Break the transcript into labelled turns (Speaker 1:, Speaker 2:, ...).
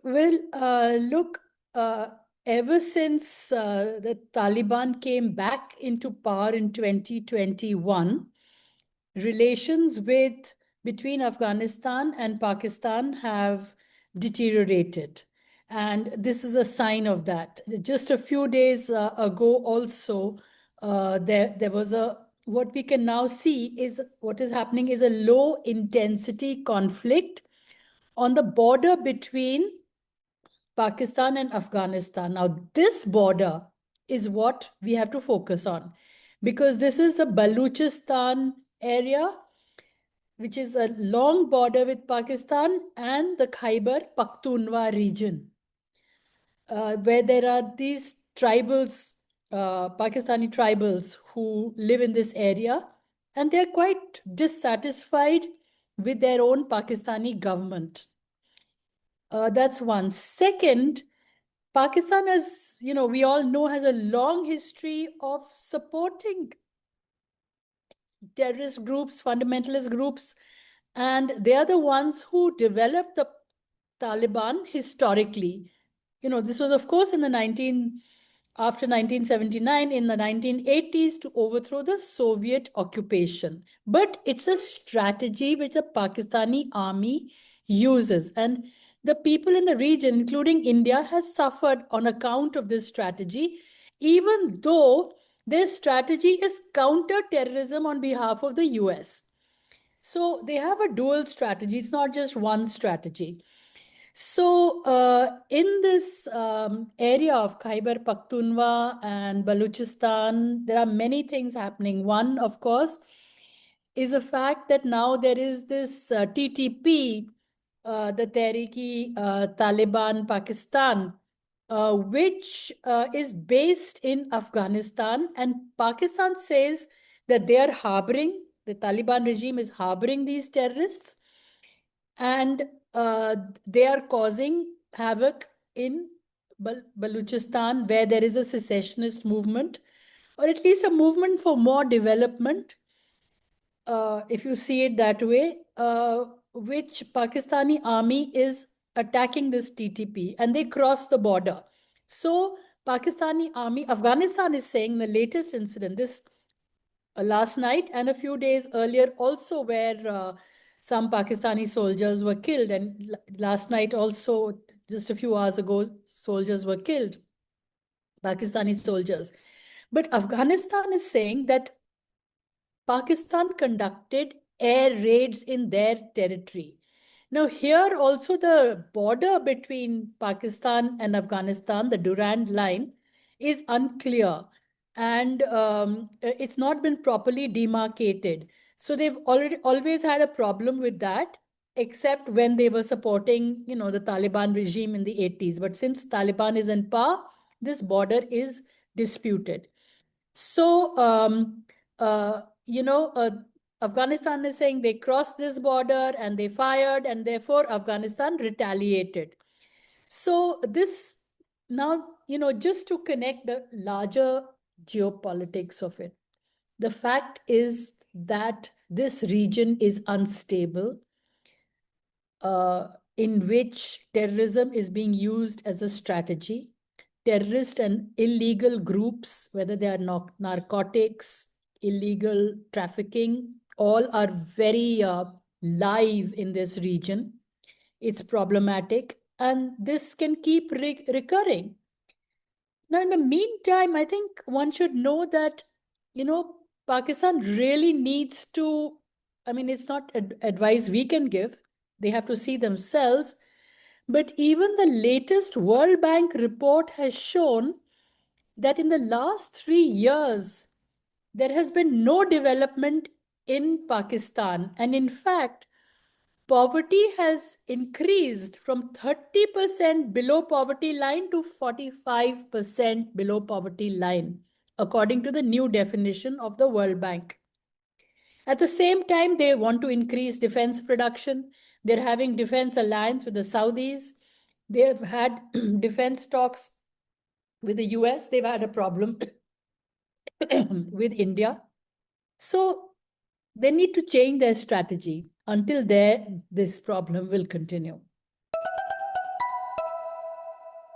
Speaker 1: Well, look, ever since the Taliban came back into power in 2021, relations between Afghanistan and Pakistan have deteriorated. And this is a sign of that. Just a few days ago also, there was what we can now see is what is happening is a low intensity conflict on the border between Pakistan and Afghanistan. Now, this border is what we have to focus on because this is the Balochistan area, which is a long border with Pakistan, and the Khyber Pakhtunkhwa region, where there are these tribals, Pakistani tribals who live in this area, and they're quite dissatisfied with their own Pakistani government. That's one. Second, Pakistan, as you know, we all know, has a long history of supporting terrorist groups, fundamentalist groups, and they are the ones who developed the Taliban historically. You know, this was, of course, after 1979, in the 1980s, to overthrow the Soviet occupation. But it's a strategy which the Pakistani army uses. And the people in the region, including India, has suffered on account of this strategy, even though their strategy is counter-terrorism on behalf of the US. So they have a dual strategy. It's not just one strategy. So in this area of Khyber Pakhtunkhwa and Balochistan, there are many things happening. One, of course, is the fact that now there is this TTP, the Tehrik-e-Taliban Pakistan, which is based in Afghanistan. And Pakistan says that they are harboring, the Taliban regime is harboring these terrorists, and they are causing havoc in Balochistan, where there is a secessionist movement, or at least a movement for more development, if you see it that way, which Pakistani army is attacking this TTP, and they cross the border. So Pakistani army, Afghanistan is saying the latest incident, this last night and a few days earlier also, where some Pakistani soldiers were killed, and last night also, just a few hours ago, soldiers were killed, Pakistani soldiers. But Afghanistan is saying that Pakistan conducted air raids in their territory. Now, here also the border between Pakistan and Afghanistan, the Durand Line, is unclear, and it's not been properly demarcated. So they've always had a problem with that, except when they were supporting, you know, the Taliban regime in the 80s. But since Taliban is in power, this border is disputed. So, Afghanistan is saying they crossed this border and they fired, and therefore Afghanistan retaliated. So this now, just to connect the larger geopolitics of it, the fact is that this region is unstable, in which terrorism is being used as a strategy. Terrorist and illegal groups, whether they are narcotics, illegal trafficking, all are very live in this region. It's problematic, and this can keep recurring. Now, in the meantime, I think one should know that, Pakistan really needs to, I mean, it's not advice we can give. They have to see themselves. But even the latest World Bank report has shown that in the last 3 years, there has been no development in Pakistan. And in fact, poverty has increased from 30% below poverty line to 45% below poverty line, according to the new definition of the World Bank. At the same time, they want to increase defense production. They're having defense alliance with the Saudis. They've had defense talks with the US. They've had a problem with India. So they need to change their strategy. Until there, this problem will continue.